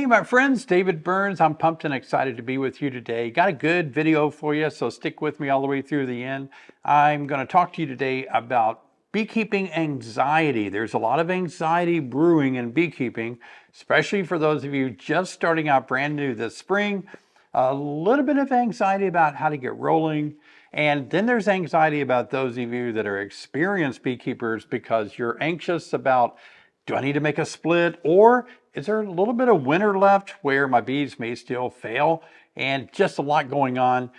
Hey, my friends, David Burns. I'm pumped and excited to be with you today. Got a good video for you, so stick with me all the way through the end. I'm going to talk to you today about beekeeping anxiety. There's a lot of anxiety brewing in beekeeping, especially for those of you just starting out brand new this spring. A little bit of anxiety about how to get rolling. And then there's anxiety about those of you that are experienced beekeepers because you're anxious about, do I need to make a split, or is there a little bit of winter left where my bees may still fail? And just a lot going on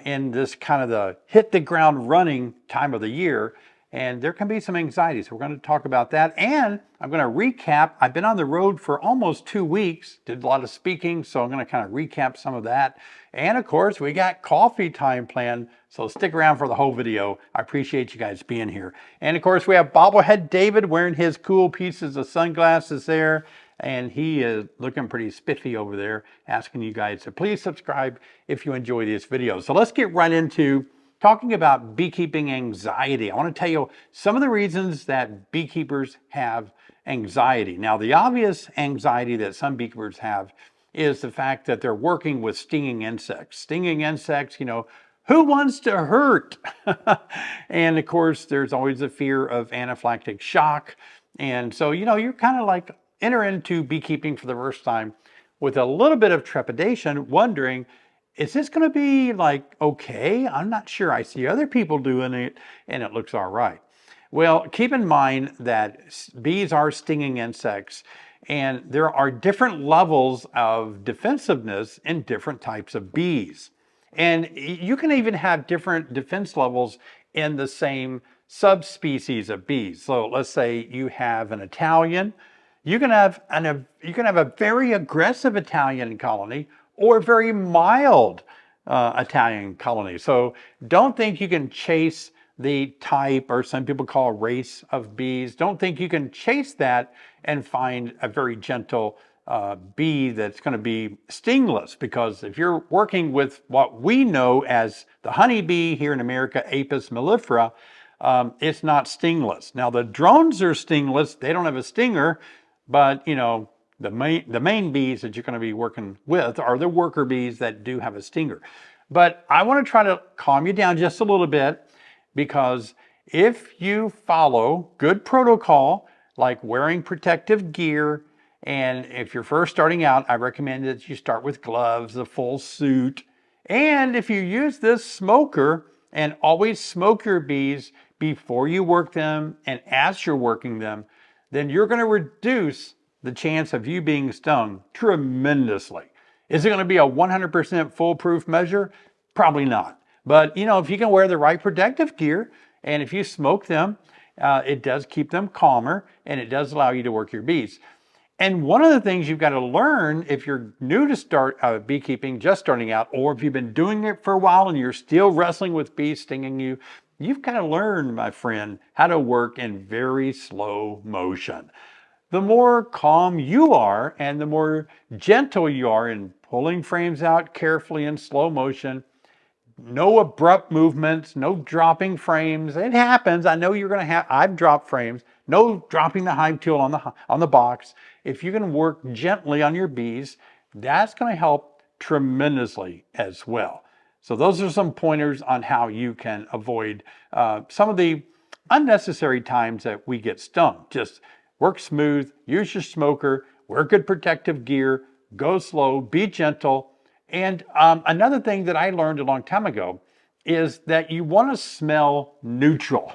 in this kind of the hit the ground running time of the year. And there can be some anxiety. So we're going to talk about that. And I'm going to recap. I've been on the road for almost 2 weeks, did a lot of speaking. So I'm going to kind of recap some of that. And of course, we got coffee time planned. So stick around for the whole video. I appreciate you guys being here. And of course, we have bobblehead David wearing his cool pieces of sunglasses there. And he is looking pretty spiffy over there, asking you guys to please subscribe if you enjoy these videos. So let's get right into talking about beekeeping anxiety. I want to tell you some of the reasons that beekeepers have anxiety. Now, the obvious anxiety that some beekeepers have is the fact that they're working with stinging insects. Stinging insects, you know, who wants to hurt? And of course, there's always a fear of anaphylactic shock. And so, you know, you're kind of like enter into beekeeping for the first time with a little bit of trepidation, wondering, is this going to be like okay? I'm not sure. I see other people doing it and it looks all right. Well, keep in mind that bees are stinging insects and there are different levels of defensiveness in different types of bees. And you can even have different defense levels in the same subspecies of bees. So let's say you have an Italian. You can have a very aggressive Italian colony or a very mild Italian colony. So don't think you can chase the type, or some people call race of bees. Don't think you can chase that and find a very gentle bee that's going to be stingless, because if you're working with what we know as the honeybee here in America, Apis mellifera, it's not stingless. Now the drones are stingless. They don't have a stinger, but you know, the main bees that you're going to be working with are the worker bees that do have a stinger. But I want to try to calm you down just a little bit, because if you follow good protocol, like wearing protective gear, and if you're first starting out, I recommend that you start with gloves, a full suit. And if you use this smoker, and always smoke your bees before you work them and as you're working them, then you're going to reduce the chance of you being stung tremendously. Is it going to be a 100% foolproof measure? Probably not. But you know, if you can wear the right protective gear and if you smoke them, it does keep them calmer and it does allow you to work your bees. And one of the things you've got to learn if you're new to start beekeeping, just starting out, or if you've been doing it for a while and you're still wrestling with bees stinging you, you've got to learn, my friend, how to work in very slow motion. The more calm you are and the more gentle you are in pulling frames out carefully in slow motion, no abrupt movements, no dropping frames. It happens. I know you're going to have, I've dropped frames. No dropping the hive tool on the box. If you can work gently on your bees, that's going to help tremendously as well. So those are some pointers on how you can avoid some of the unnecessary times that we get stung. Just work smooth, use your smoker, wear good protective gear, go slow, be gentle. And another thing that I learned a long time ago is that you want to smell neutral.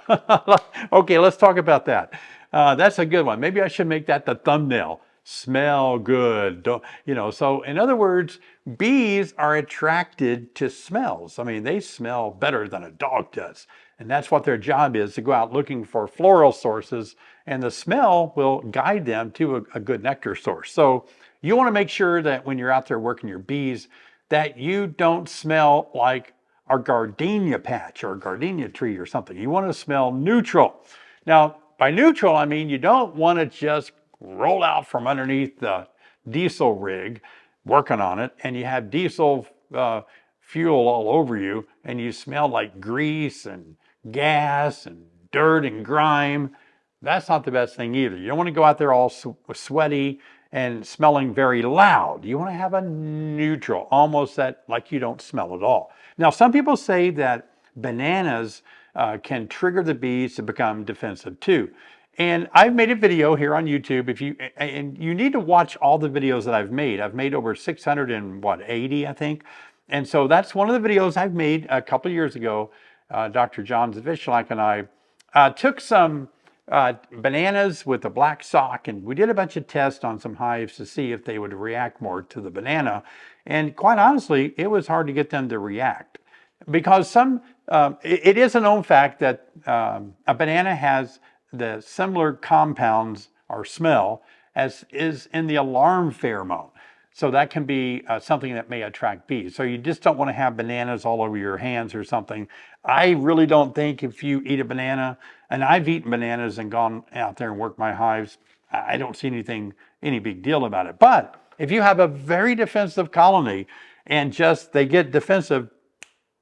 Okay, let's talk about that. That's a good one. Maybe I should make that the thumbnail. Smell good. Don't, you know, so in other words, bees are attracted to smells. I mean, they smell better than a dog does. And that's what their job is, to go out looking for floral sources, and the smell will guide them to a good nectar source. So you want to make sure that when you're out there working your bees, that you don't smell like a gardenia patch or a gardenia tree or something. You want to smell neutral. Now, by neutral, I mean you don't want to just roll out from underneath the diesel rig working on it and you have diesel fuel all over you and you smell like grease and gas and dirt and grime. That's not the best thing either. You don't want to go out there all sweaty and smelling very loud. You want to have a neutral, almost that like you don't smell at all. Now, some people say that bananas can trigger the bees to become defensive too. And I've made a video here on YouTube. And you need to watch all the videos that I've made. I've made over 680, I think. And so that's one of the videos I've made a couple of years ago. Dr. John Zavishlak and I took some bananas with a black sock, and we did a bunch of tests on some hives to see if they would react more to the banana. And quite honestly, it was hard to get them to react because it is a known fact that a banana has the similar compounds or smell as is in the alarm pheromone. So that can be something that may attract bees. So you just don't want to have bananas all over your hands or something. I really don't think if you eat a banana, and I've eaten bananas and gone out there and worked my hives, I don't see any big deal about it. But if you have a very defensive colony and just they get defensive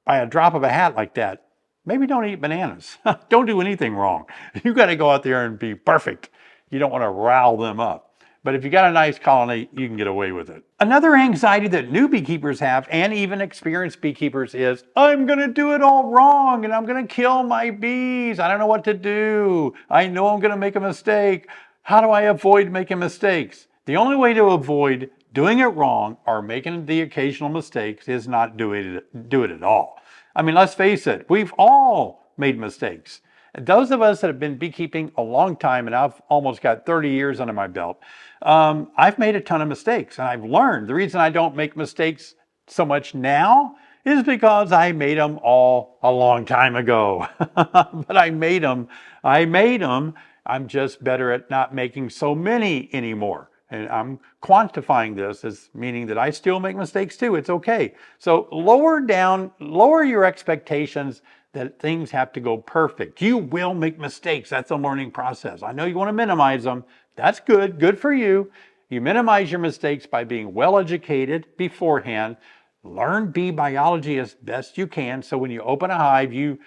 by a drop of a hat like that, maybe don't eat bananas. Don't do anything wrong. You got to go out there and be perfect. You don't want to rile them up. But if you got a nice colony, you can get away with it. Another anxiety that new beekeepers have, and even experienced beekeepers, is I'm going to do it all wrong and I'm going to kill my bees. I don't know what to do. I know I'm going to make a mistake. How do I avoid making mistakes? The only way to avoid doing it wrong or making the occasional mistakes is not do it at all. I mean, let's face it, we've all made mistakes. Those of us that have been beekeeping a long time, and I've almost got 30 years under my belt, I've made a ton of mistakes, and I've learned. The reason I don't make mistakes so much now is because I made them all a long time ago. But I made them. I'm just better at not making so many anymore. And I'm quantifying this as meaning that I still make mistakes too. It's okay. So lower your expectations that things have to go perfect. You will make mistakes. That's a learning process. I know you want to minimize them. That's good. Good for you. You minimize your mistakes by being well educated beforehand. Learn bee biology as best you can. So when you open a hive, you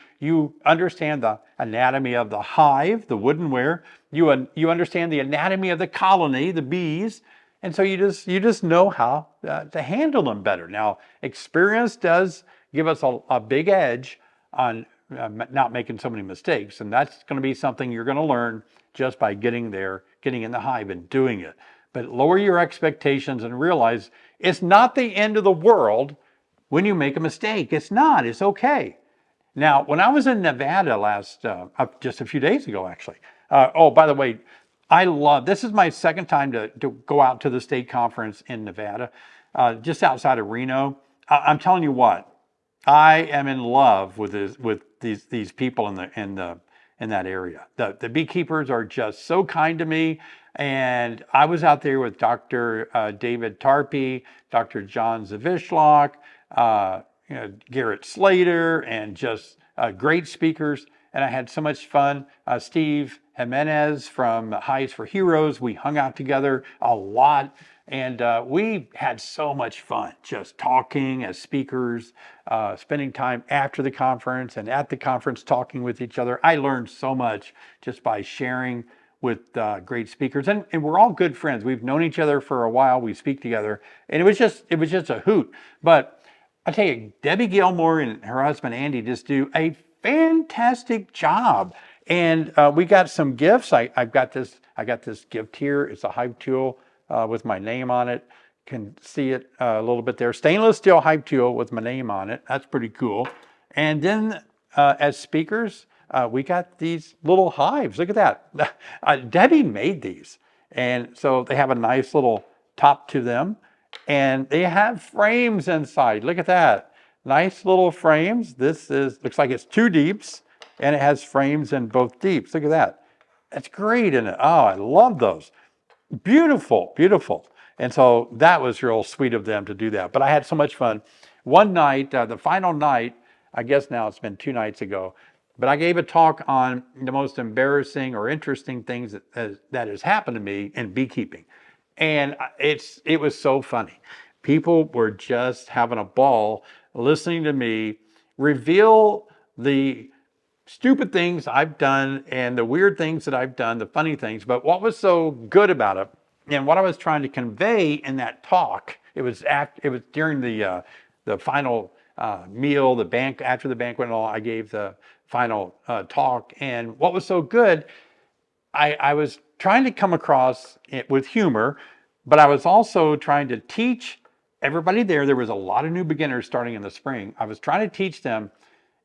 understand the anatomy of the hive, the woodenware. You understand the anatomy of the colony, the bees. And so you just know how to handle them better. Now, experience does give us a big edge on not making so many mistakes. And that's going to be something you're going to learn just by getting there, getting in the hive and doing it. But lower your expectations and realize it's not the end of the world when you make a mistake. It's not. It's okay. Now, when I was in Nevada just a few days ago, actually. Oh, by the way, this is my second time to go out to the state conference in Nevada, just outside of Reno. I'm telling you what, I am in love with these people in that area. The beekeepers are just so kind to me. And I was out there with Dr. David Tarpey, Dr. John Zavishlak, Garrett Slater, and just great speakers. And I had so much fun. Steve Jimenez from Hives for Heroes, we hung out together a lot. And we had so much fun just talking as speakers, spending time after the conference and at the conference talking with each other. I learned so much just by sharing with great speakers. And we're all good friends. We've known each other for a while. We speak together. And it was just a hoot. But I tell you, Debbie Gilmore and her husband Andy just do a fantastic job. And we got some gifts. I got this gift here. It's a hive tool with my name on it. Can see it a little bit there. Stainless steel hive tool with my name on it. That's pretty cool. And then as speakers, we got these little hives. Look at that. Debbie made these. And so they have a nice little top to them. And they have frames inside. Look at that. Nice little frames. Looks like it's 2 deeps. And it has frames in both deeps. Look at that. That's great, isn't it? Oh, I love those. Beautiful, beautiful. And so that was real sweet of them to do that. But I had so much fun. One night, the final night, I guess now it's been 2 nights ago, but I gave a talk on the most embarrassing or interesting things that has happened to me in beekeeping. And it was so funny. People were just having a ball listening to me reveal the stupid things I've done and the weird things that I've done, the funny things. But what was so good about it And what I was trying to convey in that talk, it was during the final meal, after the banquet and all, I gave the final talk. And what was so good, I was trying to come across it with humor, but I was also trying to teach everybody there. There was a lot of new beginners starting in the spring. I was trying to teach them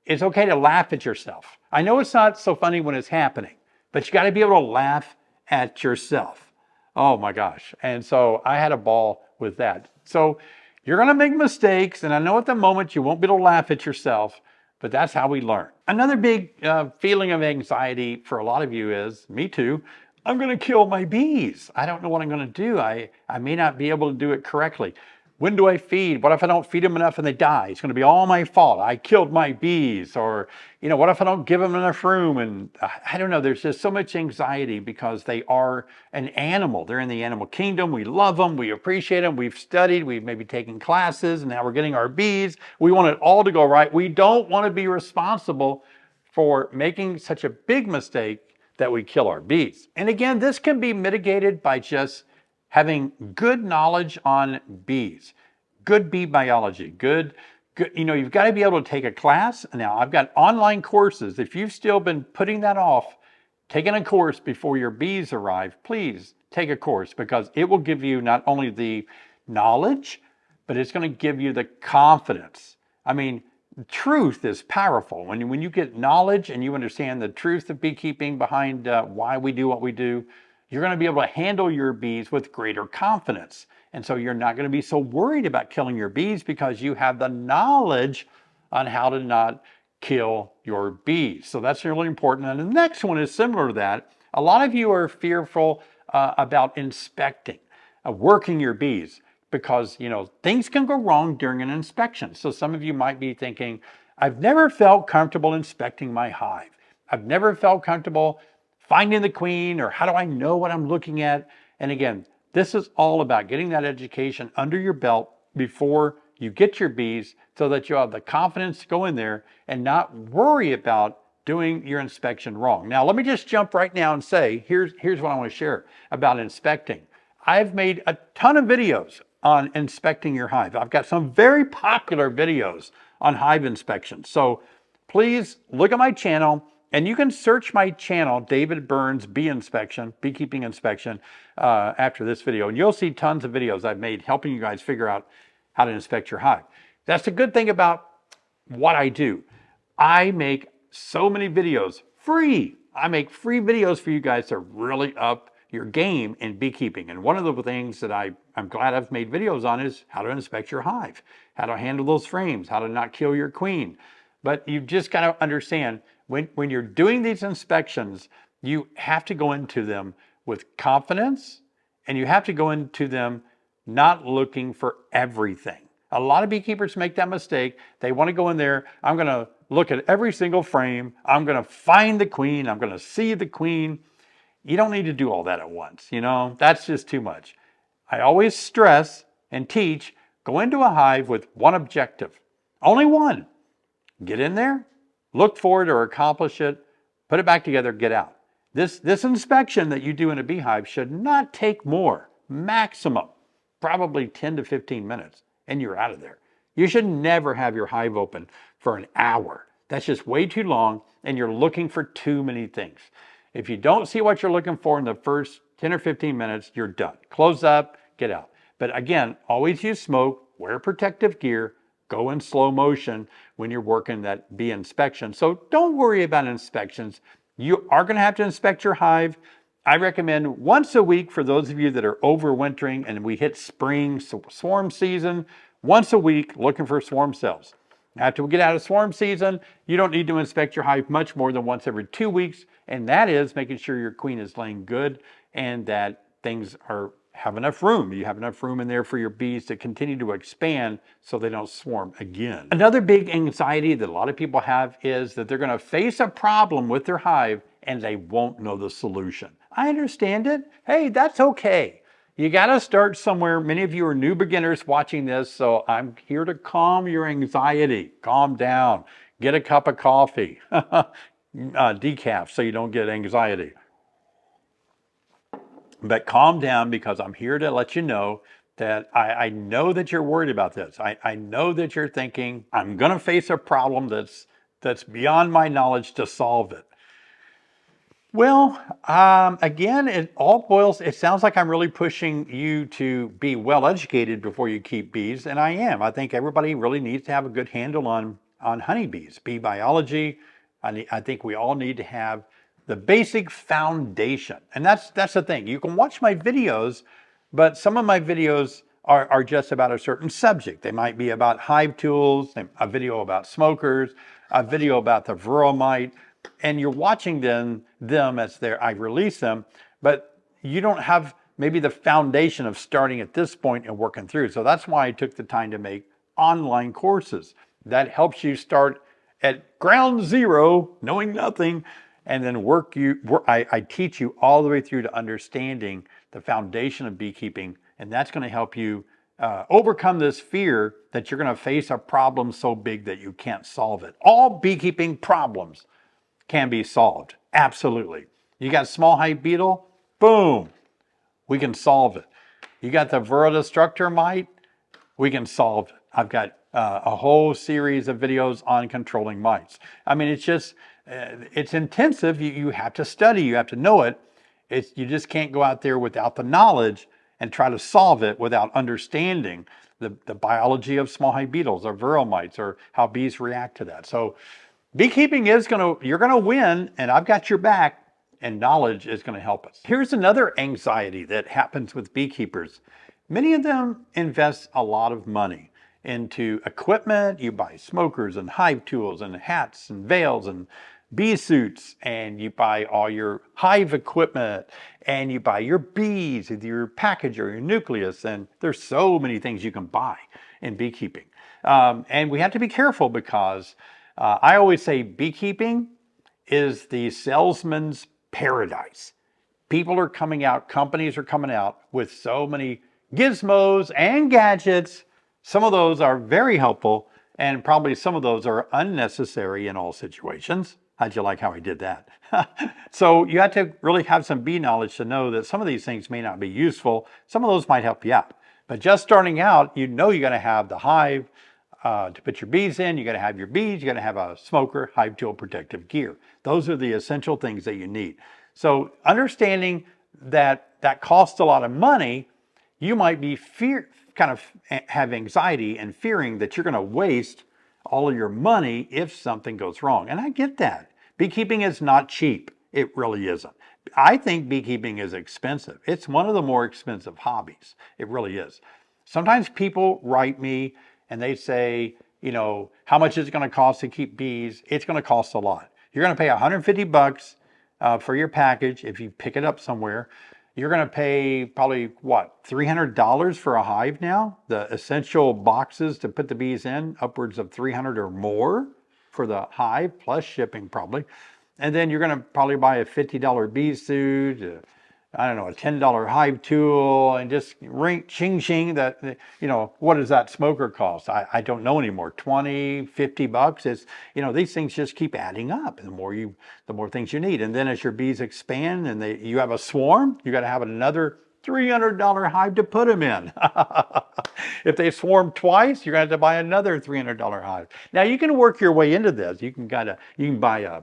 it's okay to laugh at yourself. I know it's not so funny when it's happening, but you got to be able to laugh at yourself. Oh my gosh. And so I had a ball with that. So you're going to make mistakes. And I know at the moment you won't be able to laugh at yourself, but that's how we learn. Another big feeling of anxiety for a lot of you is, me too, I'm going to kill my bees. I don't know what I'm going to do. I may not be able to do it correctly. When do I feed? What if I don't feed them enough and they die? It's going to be all my fault. I killed my bees. Or, what if I don't give them enough room? And I don't know, there's just so much anxiety because they are an animal. They're in the animal kingdom. We love them. We appreciate them. We've studied. We've maybe taken classes, and now we're getting our bees. We want it all to go right. We don't want to be responsible for making such a big mistake that we kill our bees. And again, this can be mitigated by just having good knowledge on bees, good bee biology, good, you've got to be able to take a class. Now, I've got online courses. If you've still been putting that off, taking a course before your bees arrive, please take a course, because it will give you not only the knowledge, but it's going to give you the confidence. I mean, truth is powerful. When you get knowledge and you understand the truth of beekeeping behind why we do what we do, you're going to be able to handle your bees with greater confidence. And so you're not going to be so worried about killing your bees because you have the knowledge on how to not kill your bees. So that's really important. And the next one is similar to that. A lot of you are fearful about inspecting, working your bees, because things can go wrong during an inspection. So some of you might be thinking, I've never felt comfortable inspecting my hive. I've never felt comfortable finding the queen, or how do I know what I'm looking at? And again, this is all about getting that education under your belt before you get your bees, so that you have the confidence to go in there and not worry about doing your inspection wrong. Now, let me just jump right now and say, here's what I want to share about inspecting. I've made a ton of videos on inspecting your hive. I've got some very popular videos on hive inspection. So please look at my channel. And you can search my channel, David Burns Beekeeping Inspection, after this video. And you'll see tons of videos I've made helping you guys figure out how to inspect your hive. That's the good thing about what I do. I make so many videos free. I make free videos for you guys to really up your game in beekeeping. And one of the things that I'm glad I've made videos on is how to inspect your hive, how to handle those frames, how to not kill your queen. But you've just got to understand, when you're doing these inspections, you have to go into them with confidence, and you have to go into them not looking for everything. A lot of beekeepers make that mistake. They want to go in there, I'm going to look at every single frame, I'm going to find the queen, I'm going to see the queen. You don't need to do all that at once, that's just too much. I always stress and teach, go into a hive with one objective, only one. Get in there, look for it or accomplish it, put it back together, get out. This inspection that you do in a beehive should not take more, maximum, probably 10 to 15 minutes, and you're out of there. You should never have your hive open for an hour. That's just way too long, and you're looking for too many things. If you don't see what you're looking for in the first 10 or 15 minutes, you're done. Close up, get out. But again, always use smoke, wear protective gear, go in slow motion when you're working that bee inspection. So don't worry about inspections. You are going to have to inspect your hive. I recommend once a week for those of you that are overwintering and we hit spring swarm season, once a week looking for swarm cells. After we get out of swarm season, you don't need to inspect your hive much more than once every 2 weeks, and that is making sure your queen is laying good and that things have enough room. You have enough room in there for your bees to continue to expand so they don't swarm again. Another big anxiety that a lot of people have is that they're going to face a problem with their hive and they won't know the solution. I understand it. Hey, that's okay. You got to start somewhere. Many of you are new beginners watching this, so I'm here to calm your anxiety. Calm down. Get a cup of coffee. Decaf so you don't get anxiety. But calm down, because I'm here to let you know that I know that you're worried about this. I know that you're thinking, I'm going to face a problem that's beyond my knowledge to solve it. Well, again, it sounds like I'm really pushing you to be well educated before you keep bees, and I am. I think everybody really needs to have a good handle on honeybees, bee biology. I think we all need to have the basic foundation. And that's the thing. You can watch my videos, but some of my videos are just about a certain subject. They might be about hive tools, a video about smokers, a video about the varroa mite, and you're watching them as I release them, but you don't have maybe the foundation of starting at this point and working through. So that's why I took the time to make online courses. That helps you start at ground zero, knowing nothing, and then I teach you all the way through to understanding the foundation of beekeeping, and that's going to help you overcome this fear that you're going to face a problem so big that you can't solve it. All beekeeping problems can be solved. Absolutely. You got small hive beetle, boom, we can solve it. You got the Varroa destructor mite, we can solve it. I've got a whole series of videos on controlling mites. I mean, it's just, it's intensive. You have to study, you have to know it. You just can't go out there without the knowledge and try to solve it without understanding the biology of small hive beetles or varroa mites or how bees react to that. So beekeeping you're gonna win, and I've got your back, and knowledge is gonna help us. Here's another anxiety that happens with beekeepers. Many of them invest a lot of money into equipment. You buy smokers and hive tools and hats and veils and bee suits, and you buy all your hive equipment, and you buy your bees, your package or your nucleus, and there's so many things you can buy in beekeeping. And we have to be careful, because I always say beekeeping is the salesman's paradise. People are coming out, companies are coming out with so many gizmos and gadgets. Some of those are very helpful, and probably some of those are unnecessary in all situations. How'd you like how I did that? So you have to really have some bee knowledge to know that some of these things may not be useful. Some of those might help you out. But just starting out, you got to have the hive, to put your bees in. You got to have your bees, you got to have a smoker, hive tool, protective gear. Those are the essential things that you need. So understanding that costs a lot of money, you might be have anxiety and fearing that you're going to waste all of your money if something goes wrong. And I get that. Beekeeping is not cheap. It really isn't. I think beekeeping is expensive. It's one of the more expensive hobbies. It really is. Sometimes people write me and they say, how much is it going to cost to keep bees? It's going to cost a lot. You're going to pay $150 for your package if you pick it up somewhere. You're going to pay probably, $300 for a hive now? The essential boxes to put the bees in, upwards of $300 or more for the hive, plus shipping probably. And then you're going to probably buy a $50 bee suit, a $10 hive tool, and just ching, that, what does that smoker cost? I don't know anymore. 20, $50. It's, these things just keep adding up. And the more things you need. And then as your bees expand and you have a swarm, you got to have another $300 hive to put them in. If they swarm twice, you're going to have to buy another $300 hive. Now you can work your way into this. You can buy a,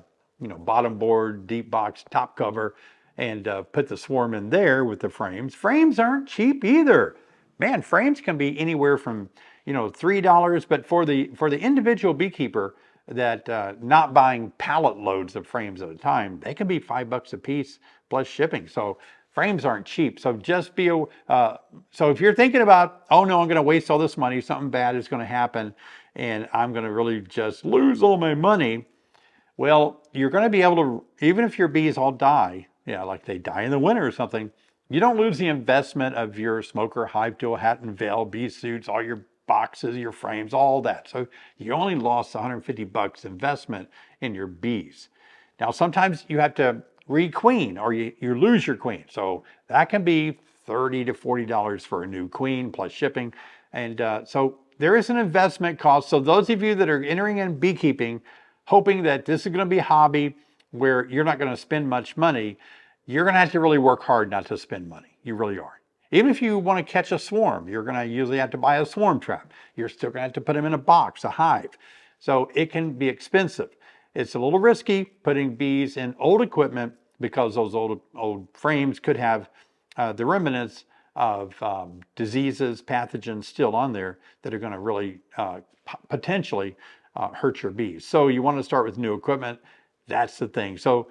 bottom board, deep box, top cover, and put the swarm in there with the frames. Frames aren't cheap either. Man, frames can be anywhere from, $3, but for the individual beekeeper that not buying pallet loads of frames at a time, they can be $5 a piece plus shipping. So frames aren't cheap. So just so if you're thinking about, oh no, I'm going to waste all this money, something bad is going to happen, and I'm going to really just lose all my money. Well, you're going to be able to, even if your bees all die, like they die in the winter or something, you don't lose the investment of your smoker, hive tool, hat and veil, bee suits, all your boxes, your frames, all that. So you only lost $150 investment in your bees. Now, sometimes you have to re-queen, or you lose your queen. So that can be $30 to $40 for a new queen plus shipping. And so there is an investment cost. So those of you that are entering in beekeeping, hoping that this is going to be a hobby where you're not going to spend much money, you're going to have to really work hard not to spend money. You really are. Even if you want to catch a swarm, you're going to usually have to buy a swarm trap. You're still going to have to put them in a box, a hive. So it can be expensive. It's a little risky putting bees in old equipment because those old frames could have the remnants of diseases, pathogens still on there that are going to really potentially hurt your bees. So you want to start with new equipment. That's the thing. So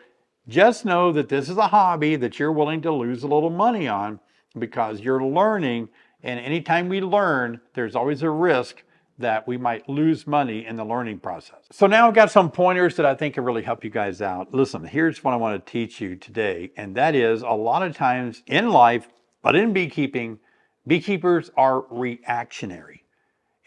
just know that this is a hobby that you're willing to lose a little money on because you're learning. And anytime we learn, there's always a risk that we might lose money in the learning process. So now I've got some pointers that I think can really help you guys out. Listen, here's what I want to teach you today. And that is, a lot of times in life, but in beekeeping, beekeepers are reactionary.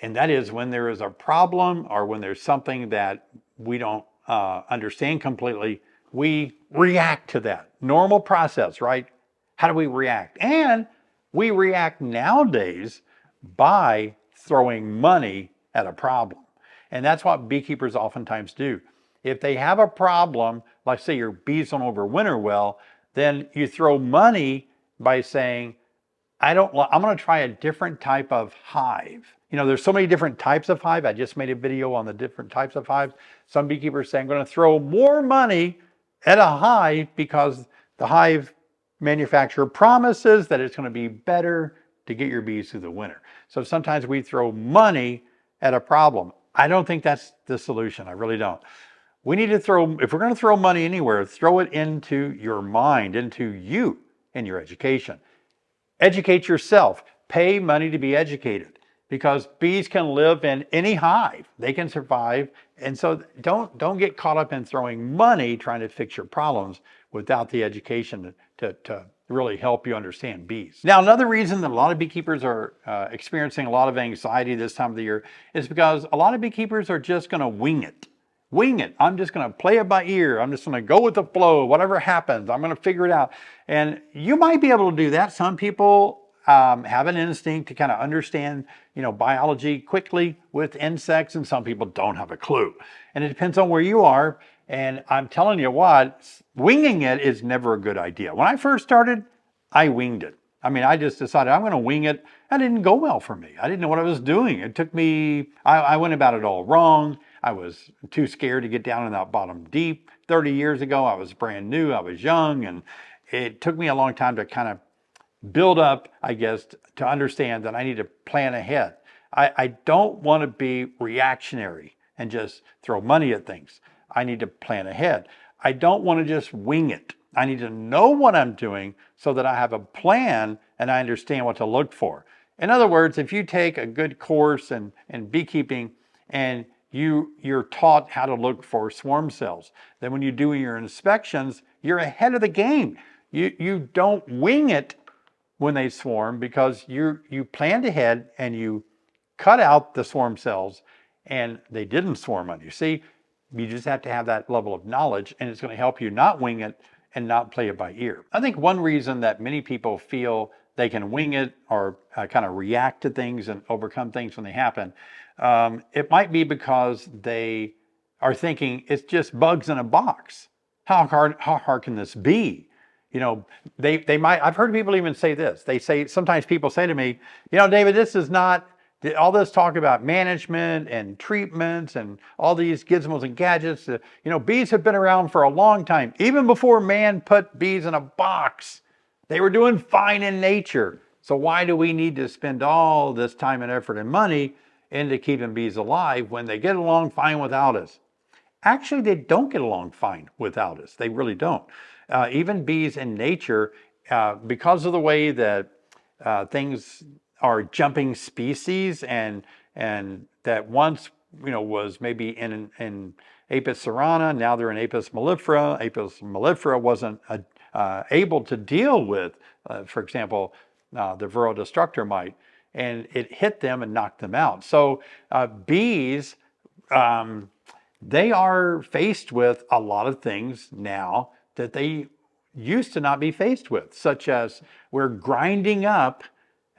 And that is when there is a problem or when there's something that we don't understand completely, we react to that. Normal process, right? How do we react? And we react nowadays by throwing money at a problem. And that's what beekeepers oftentimes do. If they have a problem, like say your bees don't overwinter well, then you throw money by saying, I'm going to try a different type of hive. You know, there's so many different types of hive. I just made a video on the different types of hives. Some beekeepers say, I'm going to throw more money at a hive because the hive manufacturer promises that it's going to be better to get your bees through the winter. So sometimes we throw money at a problem. I don't think that's the solution. I really don't. We need to throw, if we're going to throw money anywhere, throw it into your mind, into you and your education. Educate yourself. Pay money to be educated because bees can live in any hive. They can survive. And so don't get caught up in throwing money trying to fix your problems without the education to really help you understand bees. Now, another reason that a lot of beekeepers are experiencing a lot of anxiety this time of the year is because a lot of beekeepers are just going to wing it. Wing it. I'm just going to play it by ear. I'm just going to go with the flow. Whatever happens, I'm going to figure it out. And you might be able to do that. Some people have an instinct to kind of understand, biology quickly with insects, and some people don't have a clue. And it depends on where you are. And I'm telling you what, winging it is never a good idea. When I first started, I winged it. I mean, I just decided I'm going to wing it. That didn't go well for me. I didn't know what I was doing. It took me, I went about it all wrong. I was too scared to get down in that bottom deep. 30 years ago, I was brand new. I was young, and it took me a long time to kind of build up, I guess, to understand that I need to plan ahead. I don't want to be reactionary and just throw money at things. I need to plan ahead. I don't want to just wing it. I need to know what I'm doing so that I have a plan and I understand what to look for. In other words, if you take a good course in beekeeping and you're taught how to look for swarm cells, then when you do your inspections, you're ahead of the game. You don't wing it when they swarm because you planned ahead and you cut out the swarm cells and they didn't swarm on you. See, you just have to have that level of knowledge, and it's going to help you not wing it and not play it by ear. I think one reason that many people feel they can wing it or kind of react to things and overcome things when they happen, it might be because they are thinking it's just bugs in a box. How hard can this be? They might, I've heard people even say this. Sometimes people say to me, David, this is not, all this talk about management and treatments and all these gizmos and gadgets. Bees have been around for a long time. Even before man put bees in a box, they were doing fine in nature. So why do we need to spend all this time and effort and money into keeping bees alive when they get along fine without us? Actually, they don't get along fine without us. They really don't. Even bees in nature, because of the way that things are jumping species and that once was maybe in Apis cerana, now they're in Apis mellifera. Apis mellifera wasn't able to deal with, for example, the Varroa destructor mite, and it hit them and knocked them out. So bees, they are faced with a lot of things now that they used to not be faced with, such as we're grinding up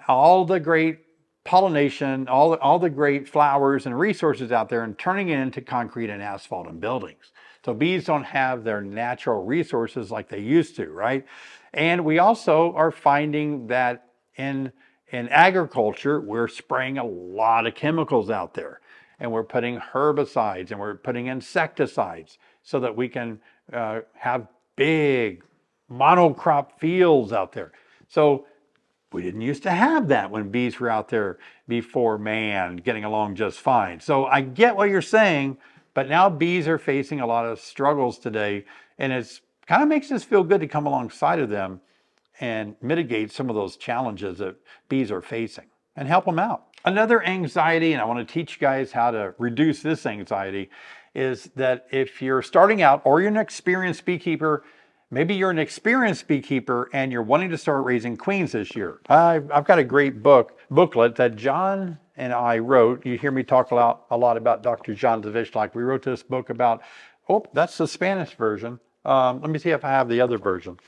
all the great pollination, all the great flowers and resources out there and turning it into concrete and asphalt and buildings. So bees don't have their natural resources like they used to, right? And we also are finding that in agriculture, we're spraying a lot of chemicals out there, and we're putting herbicides and we're putting insecticides so that we can have big monocrop fields out there. So we didn't used to have that when bees were out there before man, getting along just fine. So I get what you're saying, but now bees are facing a lot of struggles today, and it's kind of makes us feel good to come alongside of them and mitigate some of those challenges that bees are facing and help them out. Another anxiety, and I want to teach you guys how to reduce this anxiety, is that if you're starting out or you're an experienced beekeeper, maybe you're an experienced beekeeper and you're wanting to start raising queens this year. I've got a great booklet that John and I wrote. You hear me talk a lot about Dr. John Zavishlak. We wrote this book about, oh, that's the Spanish version. Let me see if I have the other version.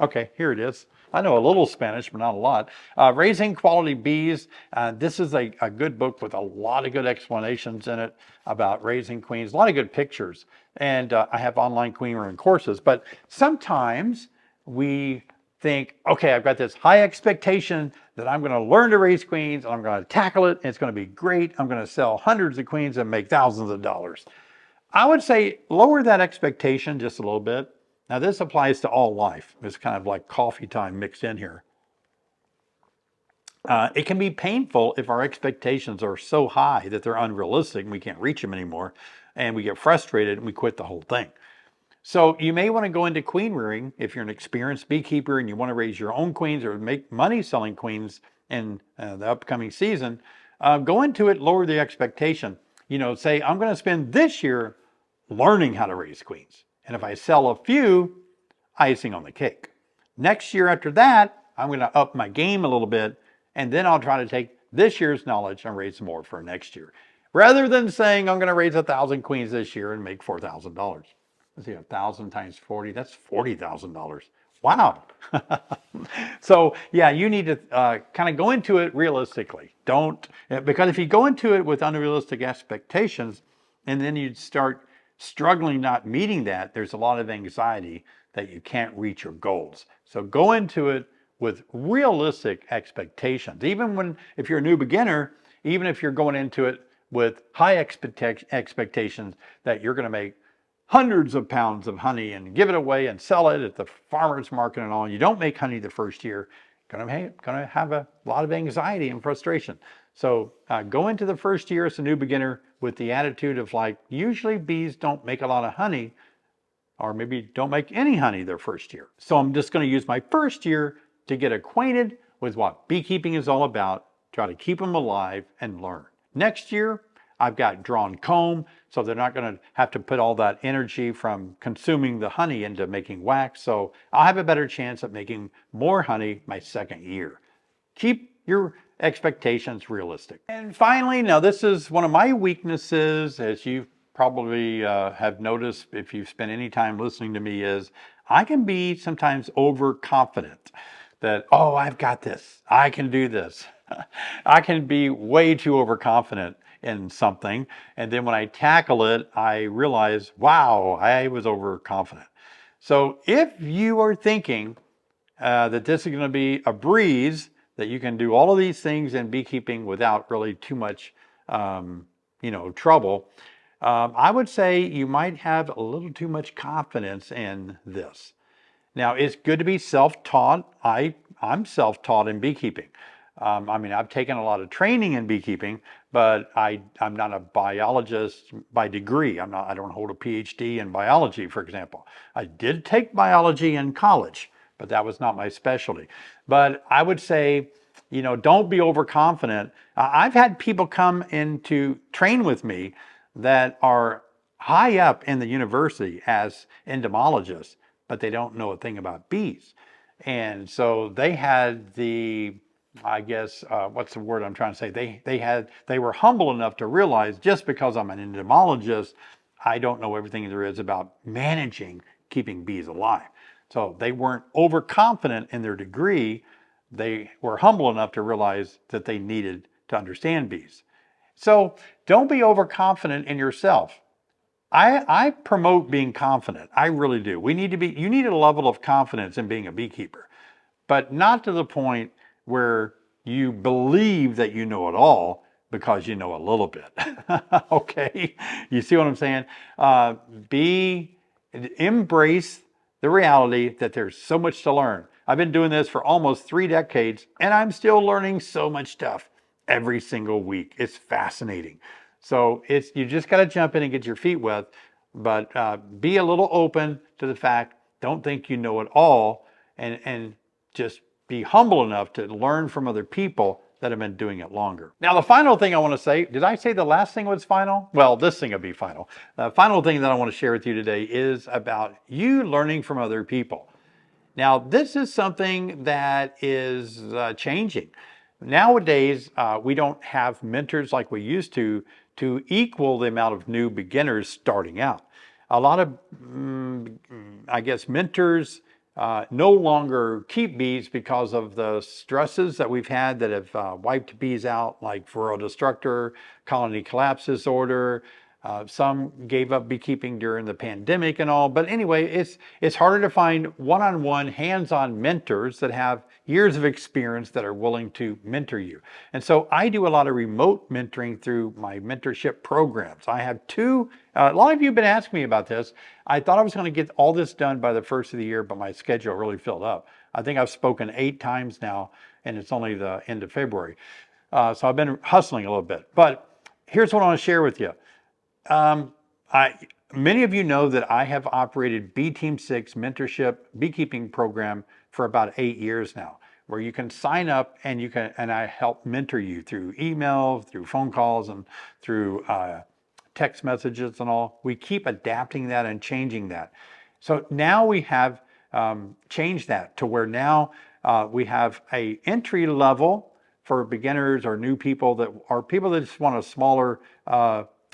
Okay, here it is. I know a little Spanish, but not a lot. Raising Quality Bees. This is a good book with a lot of good explanations in it about raising queens, a lot of good pictures. And I have online queen rearing courses. But sometimes we think, okay, I've got this high expectation that I'm going to learn to raise queens, and I'm going to tackle it, and it's going to be great. I'm going to sell hundreds of queens and make thousands of dollars. I would say lower that expectation just a little bit. Now this applies to all life. It's kind of like coffee time mixed in here. It can be painful if our expectations are so high that they're unrealistic and we can't reach them anymore, and we get frustrated and we quit the whole thing. So you may want to go into queen rearing if you're an experienced beekeeper and you want to raise your own queens or make money selling queens in the upcoming season. Go into it, lower the expectation. You know, say, I'm going to spend this year learning how to raise queens. And if I sell a few, icing on the cake. Next year after that, I'm going to up my game a little bit, and then I'll try to take this year's knowledge and raise more for next year. Rather than saying I'm going to raise 1,000 queens this year and make $4,000. Let's see, 1,000 times 40, that's $40,000. Wow. So yeah, you need to kind of go into it realistically. Because if you go into it with unrealistic expectations, and then you'd start struggling not meeting that, there's a lot of anxiety that you can't reach your goals. So go into it with realistic expectations. If you're a new beginner, even if you're going into it with high expectations that you're going to make hundreds of pounds of honey and give it away and sell it at the farmer's market and all, you don't make honey the first year, going to have a lot of anxiety and frustration. So go into the first year as a new beginner with the attitude of like, usually bees don't make a lot of honey, or maybe don't make any honey their first year. So I'm just going to use my first year to get acquainted with what beekeeping is all about, try to keep them alive and learn. Next year, I've got drawn comb, so they're not going to have to put all that energy from consuming the honey into making wax. So I'll have a better chance at making more honey my second year. Keep your expectations realistic. And finally, now this is one of my weaknesses, as you probably have noticed if you've spent any time listening to me, is I can be sometimes overconfident that, oh, I've got this, I can do this. I can be way too overconfident in something, and then when I tackle it, I realize, wow, I was overconfident. So if you are thinking that this is going to be a breeze, that you can do all of these things in beekeeping without really too much trouble, I would say you might have a little too much confidence in this. Now, it's good to be self-taught. I'm self-taught in beekeeping. I've taken a lot of training in beekeeping, but I'm not a biologist by degree. I don't hold a PhD in biology, for example. I did take biology in college, but that was not my specialty. But I would say, don't be overconfident. I've had people come in to train with me that are high up in the university as entomologists, but they don't know a thing about bees. And so they had what's the word I'm trying to say? They were humble enough to realize, just because I'm an entomologist, I don't know everything there is about managing keeping bees alive. So they weren't overconfident in their degree, they were humble enough to realize that they needed to understand bees. So don't be overconfident in yourself. I promote being confident. I really do. You need a level of confidence in being a beekeeper, but not to the point where you believe that you know it all because you know a little bit. Okay, you see what I'm saying? Embrace the reality that there's so much to learn. I've been doing this for almost 3 decades, and I'm still learning so much stuff every single week. It's fascinating. So you just got to jump in and get your feet wet, but be a little open to the fact. Don't think you know it all, and just be humble enough to learn from other people that have been doing it longer. Now, the final thing I want to say, did I say the last thing was final? Well, this thing will be final. The final thing that I want to share with you today is about you learning from other people. Now, this is something that is changing. Nowadays, we don't have mentors like we used to equal the amount of new beginners starting out. A lot of, I guess, mentors no longer keep bees because of the stresses that we've had that have wiped bees out, like Varroa destructor, colony collapse disorder. Some gave up beekeeping during the pandemic and all. But anyway, it's harder to find one-on-one, hands-on mentors that have years of experience that are willing to mentor you. And so I do a lot of remote mentoring through my mentorship programs. I have 2, a lot of you have been asking me about this. I thought I was going to get all this done by the first of the year, but my schedule really filled up. I think I've spoken 8 times now, and it's only the end of February. So I've been hustling a little bit. But here's what I want to share with you. Many of you know that I have operated Bee Team 6 mentorship beekeeping program for about 8 years now, where you can sign up and I help mentor you through email, through phone calls, and through text messages and all. We keep adapting that and changing that. So now we have changed that to where now we have a entry level for beginners or new people that are people that just want a smaller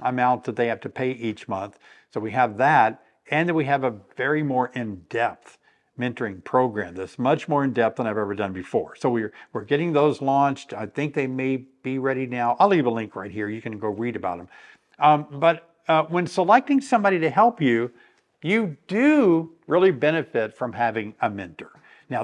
amount that they have to pay each month. So we have that, and then we have a very more in-depth mentoring program that's much more in-depth than I've ever done before. So we're getting those launched. I think they may be ready now. I'll leave a link right here. You can go read about them. But when selecting somebody to help you, you do really benefit from having a mentor. Now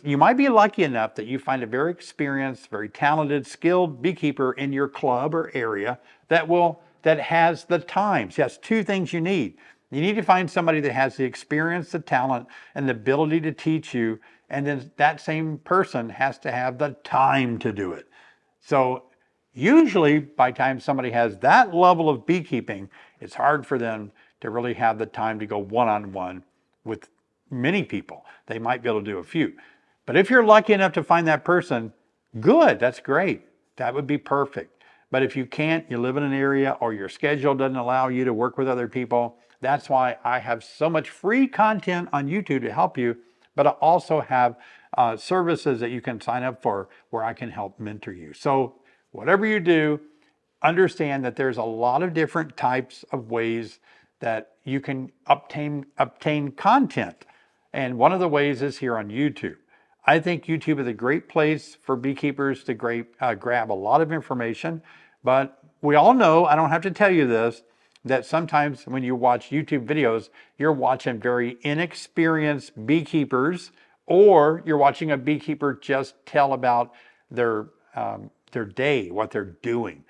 you might be lucky enough that you find a very experienced, very talented, skilled beekeeper in your club or area that has the time. So that's 2 things you need. You need to find somebody that has the experience, the talent, and the ability to teach you. And then that same person has to have the time to do it. So usually by the time somebody has that level of beekeeping, it's hard for them to really have the time to go one-on-one with many people. They might be able to do a few. But if you're lucky enough to find that person, good, that's great. That would be perfect. But if you can't, you live in an area or your schedule doesn't allow you to work with other people, that's why I have so much free content on YouTube to help you, but I also have services that you can sign up for where I can help mentor you. So whatever you do, understand that there's a lot of different types of ways that you can obtain content. And one of the ways is here on YouTube. I think YouTube is a great place for beekeepers to grab a lot of information, but we all know, I don't have to tell you this, that sometimes when you watch YouTube videos, you're watching very inexperienced beekeepers, or you're watching a beekeeper just tell about their day, what they're doing.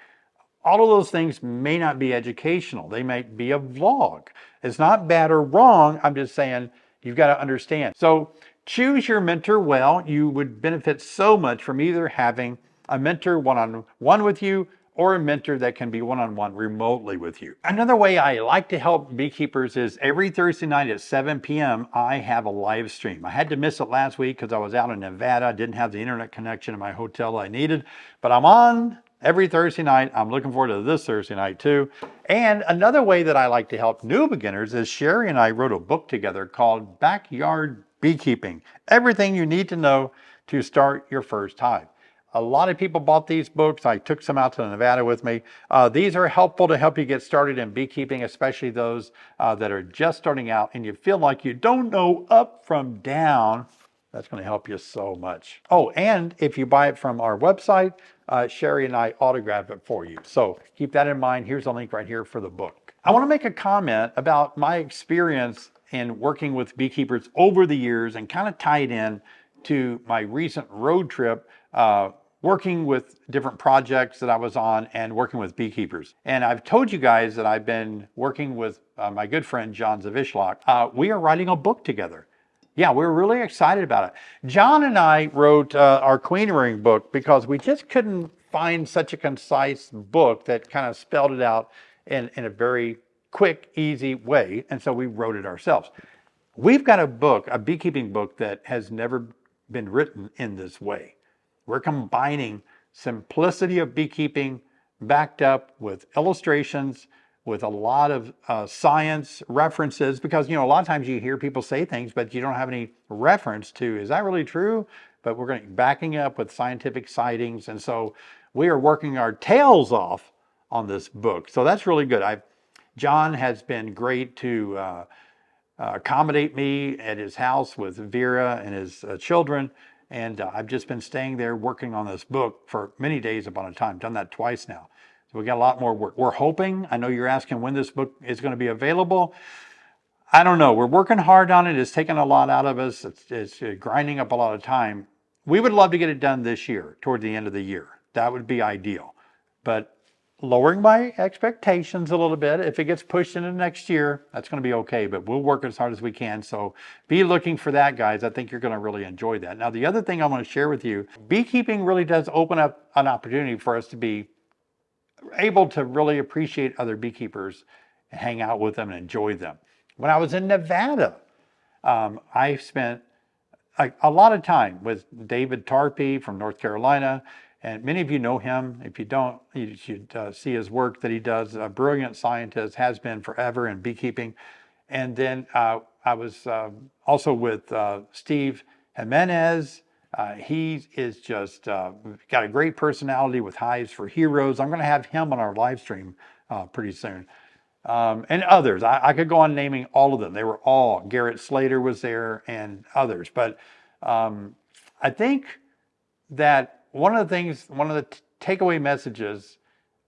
All of those things may not be educational. They might be a vlog. It's not bad or wrong. I'm just saying you've got to understand. So choose your mentor well. You would benefit so much from either having a mentor one-on-one with you or a mentor that can be one-on-one remotely with you. Another way I like to help beekeepers is every Thursday night at 7 p.m. I have a live stream. I had to miss it last week because I was out in Nevada. I didn't have the internet connection in my hotel I needed, but I'm on every Thursday night. I'm looking forward to this Thursday night too. And another way that I like to help new beginners is Sherry and I wrote a book together called Backyard Beekeeping. Everything you need to know to start your first hive. A lot of people bought these books. I took some out to Nevada with me. These are helpful to help you get started in beekeeping, especially those that are just starting out and you feel like you don't know up from down. That's going to help you so much. Oh, and if you buy it from our website, Sherry and I autograph it for you. So keep that in mind. Here's a link right here for the book. I want to make a comment about my experience in working with beekeepers over the years and kind of tie it in to my recent road trip, working with different projects that I was on and working with beekeepers. And I've told you guys that I've been working with my good friend, John Zavishlak. We are writing a book together. Yeah, we're really excited about it. John and I wrote our queen rearing book because we just couldn't find such a concise book that kind of spelled it out in a very quick, easy way. And so we wrote it ourselves. We've got a book, a beekeeping book that has never been written in this way. We're combining simplicity of beekeeping backed up with illustrations, with a lot of science references, because, you know, a lot of times you hear people say things, but you don't have any reference to, is that really true? But we're going to backing up with scientific sightings. And so we are working our tails off on this book. So that's really good. John has been great to accommodate me at his house with Vera and his children. And I've just been staying there working on this book for many days upon a time. Done that twice now. So we got a lot more work. We're hoping, I know you're asking when this book is going to be available. I don't know. We're working hard on it. It's taking a lot out of us. It's grinding up a lot of time. We would love to get it done this year, toward the end of the year. That would be ideal. But lowering my expectations a little bit. If it gets pushed into next year, that's going to be okay. But we'll work as hard as we can. So be looking for that, guys. I think you're going to really enjoy that. Now, the other thing I want to share with you, beekeeping really does open up an opportunity for us to be able to really appreciate other beekeepers and hang out with them and enjoy them. When I was in Nevada, I spent a lot of time with David Tarpey from North Carolina, and many of you know him. If you don't, you should see his work that he does. A brilliant scientist, has been forever in beekeeping. And then I was also with Steve Jimenez. He is just got a great personality with Hives for Heroes. I'm going to have him on our live stream pretty soon. And others. I could go on naming all of them. They were all, Garrett Slater was there and others. But I think that one of the takeaway messages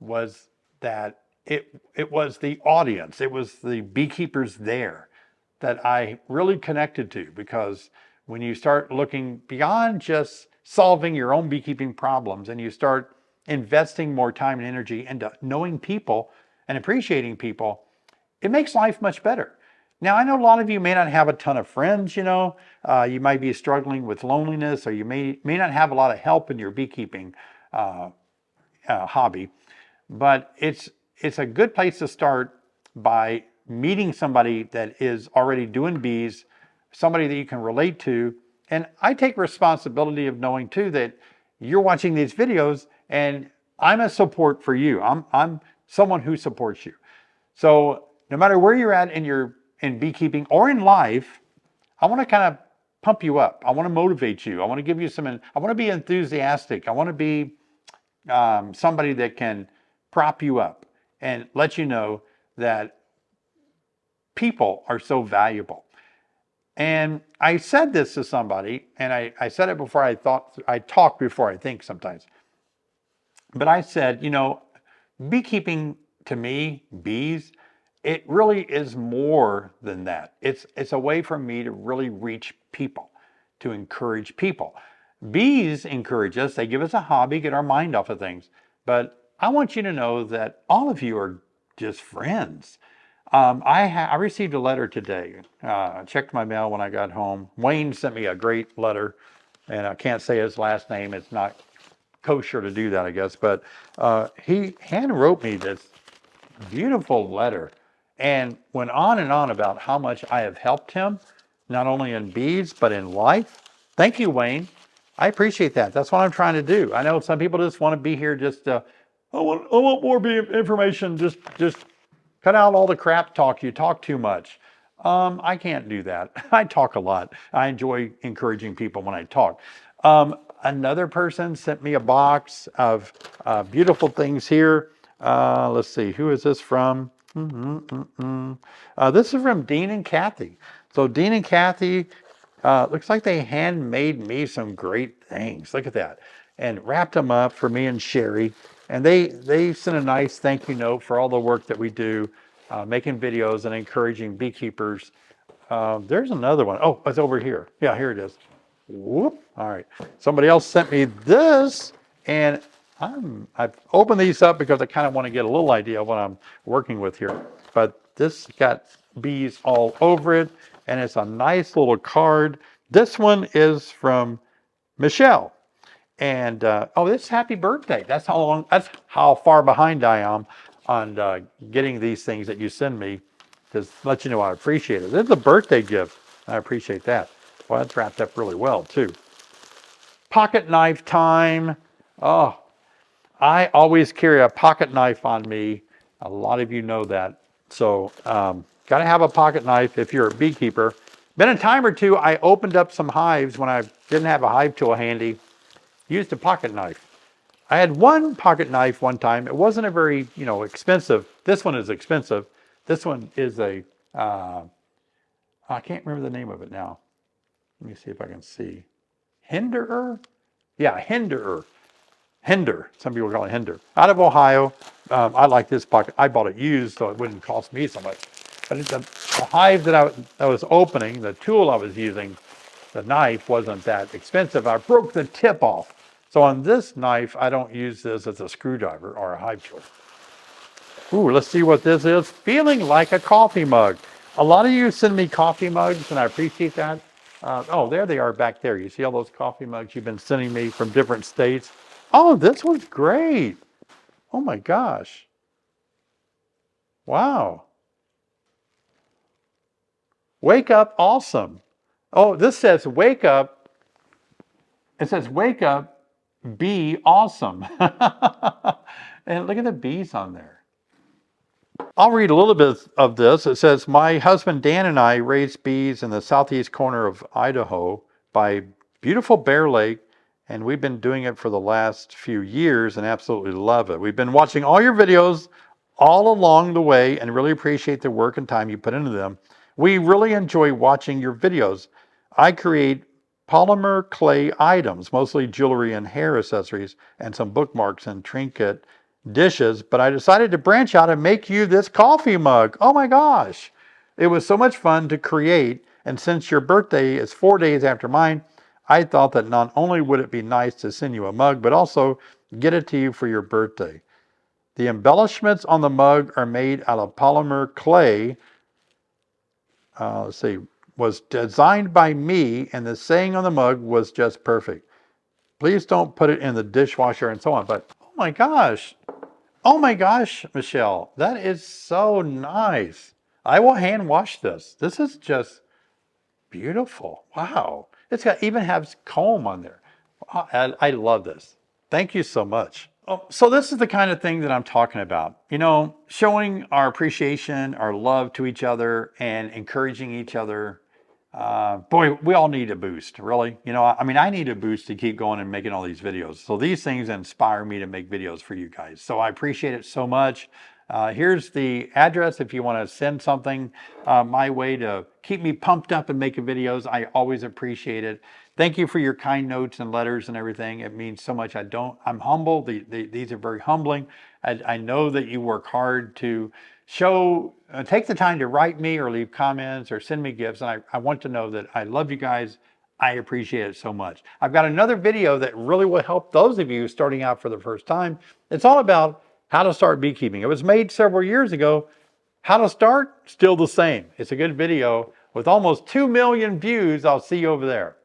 was that it was the audience, it was the beekeepers there that I really connected to, because when you start looking beyond just solving your own beekeeping problems and you start investing more time and energy into knowing people and appreciating people, it makes life much better. Now, I know a lot of you may not have a ton of friends, you know, you might be struggling with loneliness, or you may not have a lot of help in your beekeeping hobby, but it's a good place to start by meeting somebody that is already doing bees, somebody that you can relate to. And I take responsibility of knowing too that you're watching these videos and I'm a support for you. I'm someone who supports you. So no matter where you're at in beekeeping or in life, I want to kind of pump you up. I want to motivate you. I want to give you I want to be enthusiastic. I want to be somebody that can prop you up and let you know that people are so valuable. And I said this to somebody, and I said it before I talk before I think sometimes. But I said, you know, beekeeping to me, bees, it really is more than that. It's a way for me to really reach people, to encourage people. Bees encourage us. They give us a hobby, get our mind off of things. But I want you to know that all of you are just friends. I received a letter today. I checked my mail when I got home. Wayne sent me a great letter, and I can't say his last name. It's not kosher to do that, I guess. But he hand wrote me this beautiful letter and went on and on about how much I have helped him, not only in bees, but in life. Thank you, Wayne. I appreciate that. That's what I'm trying to do. I know some people just want to be here just, I want more information, just cut out all the crap talk. You talk too much. I can't do that. I talk a lot. I enjoy encouraging people when I talk. Another person sent me a box of beautiful things here. Let's see, who is this from? This is from Dean and Kathy. So Dean and Kathy Looks like they handmade me some great things. Look at that. And wrapped them up for me and Sherry. And they sent a nice thank you note for all the work that we do, making videos and encouraging beekeepers. There's another one. Oh, it's over here. Yeah, here it is. Whoop. All right. Somebody else sent me this, and I've opened these up because I kind of want to get a little idea of what I'm working with here. But this got bees all over it, and it's a nice little card. This one is from Michelle. And oh, it's happy birthday. That's how far behind I am on getting these things that you send me to let you know I appreciate it. This is a birthday gift. I appreciate that. Well, that's wrapped up really well too. Pocket knife time. Oh, I always carry a pocket knife on me. A lot of you know that. So got to have a pocket knife if you're a beekeeper. Been a time or two, I opened up some hives when I didn't have a hive tool handy. Used a pocket knife. I had one pocket knife one time. It wasn't a very, expensive. This one is expensive. This one is a, I can't remember the name of it now. Let me see if I can see. Hinderer? Yeah, Hinderer. Hinder. Some people call it Hinder. Out of Ohio. I like this pocket. I bought it used, so it wouldn't cost me so much. But it's the hive that I was opening, the tool I was using, the knife wasn't that expensive. I broke the tip off. So on this knife, I don't use this as a screwdriver or a hive tool. Ooh, let's see what this is. Feeling like a coffee mug. A lot of you send me coffee mugs, and I appreciate that. Oh, there they are back there. You see all those coffee mugs you've been sending me from different states? Oh, this one's great. Oh my gosh. Wow. Wake up, awesome. Oh, this says wake up. It says wake up, bee awesome. And look at the bees on there. I'll read a little bit of this. It says, my husband Dan and I raised bees in the southeast corner of Idaho by beautiful Bear Lake, and we've been doing it for the last few years and absolutely love it. We've been watching all your videos all along the way and really appreciate the work and time you put into them. We really enjoy watching your videos. I create polymer clay items, mostly jewelry and hair accessories, and some bookmarks and trinket dishes, but I decided to branch out and make you this coffee mug. Oh my gosh. It was so much fun to create, and since your birthday is 4 days after mine, I thought that not only would it be nice to send you a mug, but also get it to you for your birthday. The embellishments on the mug are made out of polymer clay. Let's see, was designed by me, and the saying on the mug was just perfect. Please don't put it in the dishwasher and so on, but oh my gosh. Oh my gosh, Michelle, that is so nice. I will hand wash this. This is just beautiful. Wow. It's got even has comb on there. I love this. Thank you so much. Oh, so this is the kind of thing that I'm talking about. Showing our appreciation, our love to each other, and encouraging each other. Boy, we all need a boost, really. I need a boost to keep going and making all these videos. So these things inspire me to make videos for you guys. So I appreciate it so much. Here's the address if you want to send something my way to keep me pumped up and making videos. I always appreciate it. Thank you for your kind notes and letters and everything. It means so much. I'm humble. These are very humbling. I know that you work hard to take the time to write me or leave comments or send me gifts. And I want to know that I love you guys. I appreciate it so much. I've got another video that really will help those of you starting out for the first time. It's all about how to start beekeeping. It was made several years ago. How to start, still the same. It's a good video with almost 2 million views. I'll see you over there.